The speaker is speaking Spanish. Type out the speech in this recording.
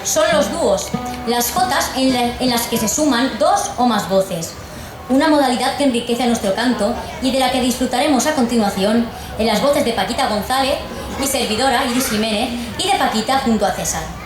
son los dúos, las jotas en las que se suman dos o más voces. Una modalidad que enriquece a nuestro canto y de la que disfrutaremos a continuación en las voces de Paquita González, mi servidora Iris Jiménez, y de Paquita junto a César.